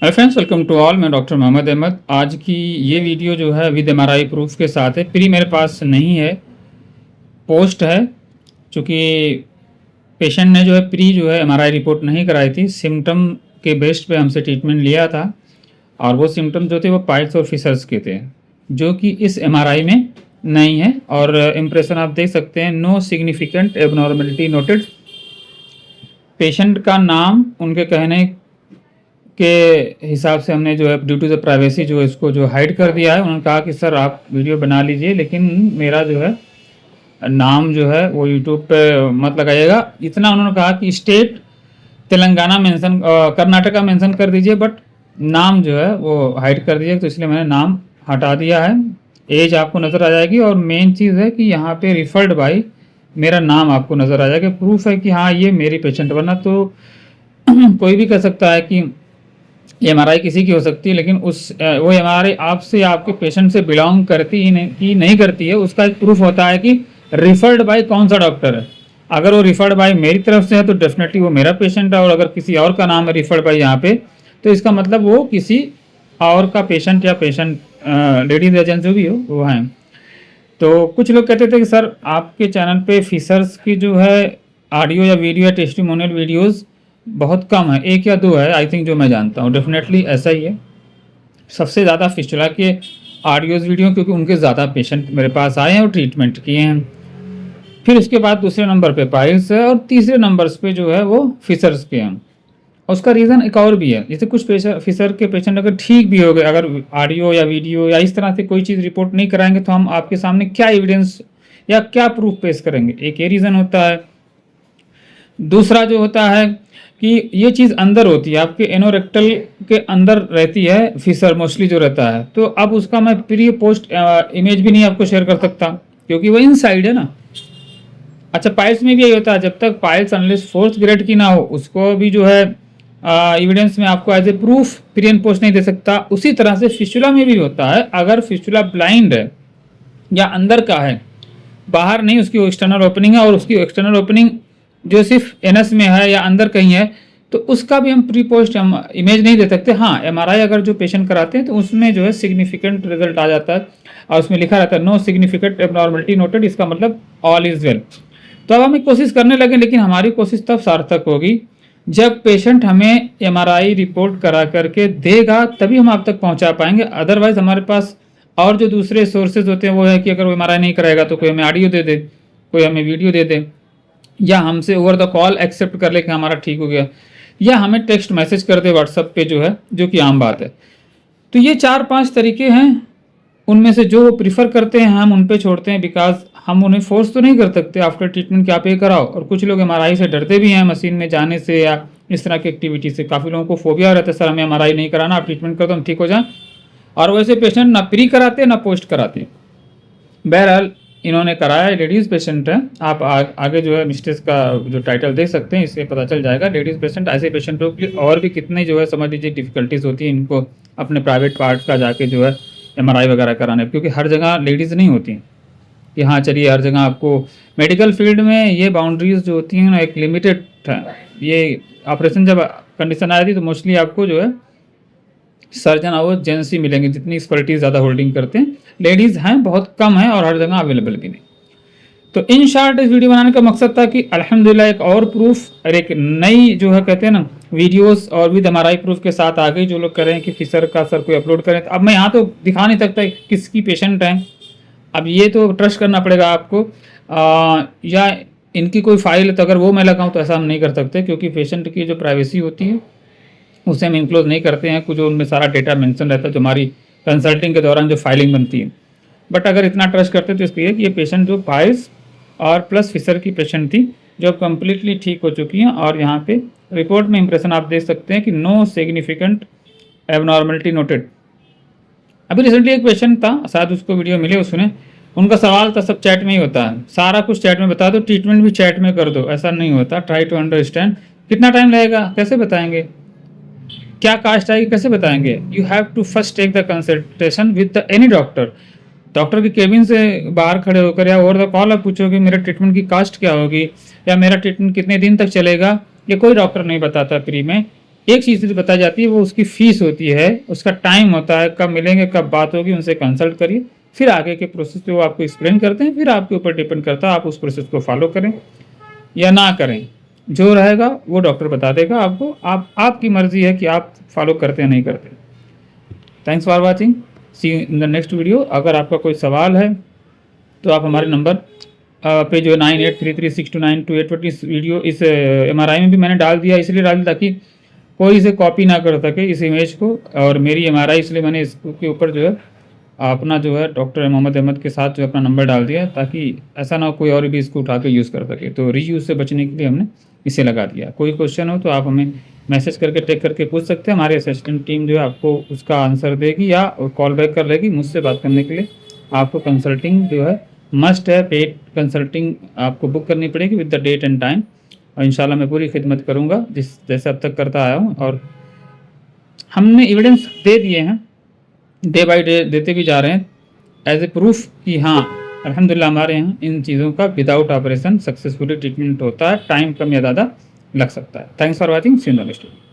Hi friends, welcome to all. मैं doctor Mohammad Ahmad. आज की ये वीडियो जो है विद एमआरआई प्रूफ के साथ है। प्री मेरे पास नहीं है, पोस्ट है। चूँकि पेशेंट ने जो है प्री जो है एमआरआई रिपोर्ट नहीं कराई थी, सिम्टम के बेस्ड पे हमसे ट्रीटमेंट लिया था और वो सिम्टम जो थे वो पाइल्स और फिशर्स के थे, जो कि इस एमआरआई में नहीं है। और इम्प्रेशन आप देख सकते हैं, no significant abnormality noted. Patient का नाम उनके कहने के हिसाब से हमने जो है ड्यू टू द प्राइवेसी जो है इसको जो हाइड कर दिया है। उन्होंने कहा कि सर आप वीडियो बना लीजिए, लेकिन मेरा जो है नाम जो है वो यूट्यूब पे मत लगाइएगा। इतना उन्होंने कहा कि state Telangana mention, Karnataka mention कर दीजिए, बट नाम जो है वो हाइड कर दीजिए। तो इसलिए मैंने नाम हटा दिया है। एज आपको नज़र आ जाएगी और मेन चीज़ है कि यहाँ पे रिफर्ड बाई मेरा नाम आपको नज़र आ जाएगा। प्रूफ है कि हाँ ये मेरी पेशेंट। वरना तो कोई भी कह सकता है कि एमआरआई किसी की हो सकती है, लेकिन वो एमआरआई आपसे आपके पेशेंट से बिलोंग करती ही नहीं करती है। उसका एक प्रूफ होता है कि रिफर्ड बाय कौन सा डॉक्टर है। अगर वो रिफर्ड बाय मेरी तरफ से है तो डेफिनेटली वो मेरा पेशेंट है, और अगर किसी और का नाम है रिफर्ड बाय यहाँ पे, तो इसका मतलब वो किसी और का पेशेंट या पेशेंट लेडीज एजेंट जो भी हो वो है। तो कुछ लोग कहते थे कि सर आपके चैनल पे फिशर्स की जो है ऑडियो या वीडियो या टेस्टिमोनियल वीडियोस बहुत कम है, एक या दो है आई थिंक, जो मैं जानता हूँ। डेफिनेटली ऐसा ही है। सबसे ज़्यादा फिस्टुला के ऑडियोज़ वीडियो, क्योंकि उनके ज़्यादा पेशेंट मेरे पास आए हैं और ट्रीटमेंट किए हैं। फिर उसके बाद दूसरे नंबर पे पाइल्स है और तीसरे नंबर्स पे जो है वो फिशर्स के हैं। और उसका रीज़न एक और भी है। जैसे कुछ फिशर के पेशेंट अगर ठीक भी हो गए, अगर ऑडियो या वीडियो या इस तरह से कोई चीज़ रिपोर्ट नहीं कराएंगे तो हम आपके सामने क्या एविडेंस या क्या प्रूफ पेश करेंगे। एक ये रीज़न होता है। दूसरा जो होता है कि ये चीज़ अंदर होती है, आपके एनोरेक्टल के अंदर रहती है फिशर मोस्टली जो रहता है। तो अब उसका मैं प्री पोस्ट इमेज भी नहीं आपको शेयर कर सकता, क्योंकि वो इनसाइड है ना। अच्छा, पाइल्स में भी यही होता है। जब तक पाइल्स अनलेस फोर्थ ग्रेड की ना हो, उसको भी जो है एविडेंस में आपको as a proof pre and post नहीं दे सकता। उसी तरह से फिस्टुला में भी होता है। अगर फिस्टुला ब्लाइंड है या अंदर का है, बाहर नहीं, उसकी एक्सटर्नल ओपनिंग है और उसकी एक्सटर्नल ओपनिंग जो सिर्फ एनएस में है या अंदर कहीं है, तो उसका भी हम प्री पोस्ट हम इमेज नहीं दे सकते। हाँ, एमआरआई अगर जो पेशेंट कराते हैं तो उसमें जो है सिग्निफिकेंट रिजल्ट आ जाता है और उसमें लिखा रहता है नो सिग्निफिकेंट एबनॉर्मलिटी नोटेड। इसका मतलब ऑल इज वेल। तो अब हम एक कोशिश करने लगे, लेकिन हमारी कोशिश तब सार्थक होगी जब पेशेंट हमें एमआरआई रिपोर्ट करा करके देगा, तभी हम आप तक पहुंचा पाएंगे। अदरवाइज हमारे पास और जो दूसरे सोर्सेज होते हैं वो है कि अगर वो एमआरआई नहीं कराएगा तो कोई हमें ऑडियो दे दे, कोई हमें वीडियो दे दे, या हमसे ओवर द कॉल एक्सेप्ट कर ले कि हमारा ठीक हो गया, या हमें टेक्स्ट मैसेज कर दे व्हाट्सएप पे, जो है जो कि आम बात है। तो ये 4-5 तरीके हैं। उनमें से जो वो प्रीफर करते हैं हम उन पे छोड़ते हैं, बिकॉज हम उन्हें फोर्स तो नहीं कर सकते आफ्टर ट्रीटमेंट कि आप ये कराओ। और कुछ लोग एमआरआई से डरते भी हैं, मशीन में जाने से या इस तरह की एक्टिविटी से। काफ़ी लोगों को फोबिया रहता है, सर हमें एमआरआई नहीं कराना, आप ट्रीटमेंट कर दो हम ठीक हो जाए। और वैसे पेशेंट ना प्री कराते ना पोस्ट कराते। बहरहाल इन्होंने कराया, लेडीज़ पेशेंट है। आप आगे जो है मिस्टेस का जो टाइटल देख सकते हैं, इससे पता चल जाएगा। लेडीज़ पेशेंट, ऐसे पेशेंटों की और भी कितने जो है समझ लीजिए डिफ़िकल्टीज़ होती है इनको अपने प्राइवेट पार्ट का जाके जो है एमआरआई वगैरह कराने, क्योंकि हर जगह लेडीज़ नहीं होती कि हाँ चलिए हर जगह आपको। मेडिकल फील्ड में ये बाउंड्रीज जो होती हैं ना, एक लिमिटेड है। ये ऑपरेशन जब कंडीशन आई थी तो मोस्टली आपको जो है सर्जन और जेंट्स ही मिलेंगे, जितनी एक्सपर्टीज ज़्यादा होल्डिंग करते हैं। लेडीज़ हैं बहुत कम है और हर जगह अवेलेबल भी नहीं। तो इन शॉर्ट इस वीडियो बनाने का मकसद था कि अल्हम्दुलिल्लाह एक और प्रूफ और एक नई जो है कहते हैं ना वीडियोस और विद एमआरआई प्रूफ के साथ आ गई। जो लोग कह रहे हैं कि फिशर का सर कोई अपलोड करें, तो अब मैं यहाँ तो दिखा नहीं सकता किसकी पेशेंट है। अब ये तो ट्रस्ट करना पड़ेगा आपको, या इनकी कोई फाइल है तो अगर वो मैं लगाऊँ तो ऐसा हम नहीं कर सकते, क्योंकि पेशेंट की जो प्राइवेसी होती है उसे हम इंक्लोज नहीं करते हैं। कुछ उनमें सारा डेटा मेंशन रहता है जो हमारी कंसल्टिंग के दौरान जो फाइलिंग बनती है। बट अगर इतना ट्रस्ट करते तो इसलिए कि ये पेशेंट जो पाइल्स और प्लस फिशर की पेशेंट थी जो कम्प्लीटली ठीक हो चुकी हैं। और यहाँ पे रिपोर्ट में इंप्रेशन आप देख सकते हैं कि नो सिग्निफिकेंट एबनॉर्मलिटी नोटेड। अभी रिसेंटली एक पेशेंट था, शायद उसको वीडियो मिले, उसने उनका सवाल था सब चैट में ही होता है, सारा कुछ चैट में बता दो, ट्रीटमेंट भी चैट में कर दो। ऐसा नहीं होता, ट्राई टू अंडरस्टैंड। कितना टाइम लगेगा कैसे बताएंगे, क्या कास्ट आएगी कैसे बताएंगे। You have to first take the consultation with the any doctor. Doctor की केबिन से बाहर खड़े होकर या ओवर द कॉल आप पूछोगे मेरे ट्रीटमेंट की कास्ट क्या होगी या मेरा ट्रीटमेंट कितने दिन तक चलेगा, ये कोई डॉक्टर नहीं बताता फ्री में। एक चीज़ बताई जाती है, वो उसकी फ़ीस होती है, उसका टाइम होता है, कब मिलेंगे, कब बात होगी, उनसे कंसल्ट करिए। फिर आगे के प्रोसेस पे वो आपको एक्सप्लेन करते हैं, फिर आपके ऊपर डिपेंड करता है आप उस प्रोसेस को फॉलो करें या ना करें। जो रहेगा वो डॉक्टर बता देगा आपको, आपकी मर्ज़ी है कि आप फॉलो करते हैं नहीं करते। Thanks for watching, see you in the next video. अगर आपका कोई सवाल है तो आप हमारे नंबर पे जो 9833629288 इस वीडियो इस MRI में भी मैंने डाल दिया, इसलिए डाल दिया ताकि कोई इसे कॉपी ना कर सके इस इमेज को। और मेरी MRI इसलिए मैंने इसके ऊपर जो है अपना जो है डॉक्टर मोहम्मद अहमद के साथ जो अपना नंबर डाल दिया, ताकि ऐसा ना हो कोई और भी इसको उठा के यूज़ कर सके। तो रीयूज़ से बचने के लिए हमने इसे लगा दिया। कोई क्वेश्चन हो तो आप हमें मैसेज करके टेक करके पूछ सकते हैं, हमारे असिस्टेंट टीम जो है आपको उसका आंसर देगी या कॉल बैक कर लेगी। मुझसे बात करने के लिए आपको कंसल्टिंग जो है मस्ट है, पेड कंसल्टिंग आपको बुक करनी पड़ेगी with the date and time. और इंशाल्लाह मैं पूरी खिदमत करूँगा जैसे अब तक करता आया हूँ। और हमने एविडेंस दे दिए हैं, डे बाय डे देते भी जा रहे हैं एज ए प्रूफ कि हाँ अल्हम्दुलिल्लाह हमारे यहाँ इन चीज़ों का विदाउट ऑपरेशन सक्सेसफुली ट्रीटमेंट होता है। टाइम कम या ज़्यादा लग सकता है। Thanks for watching, see you in the next video.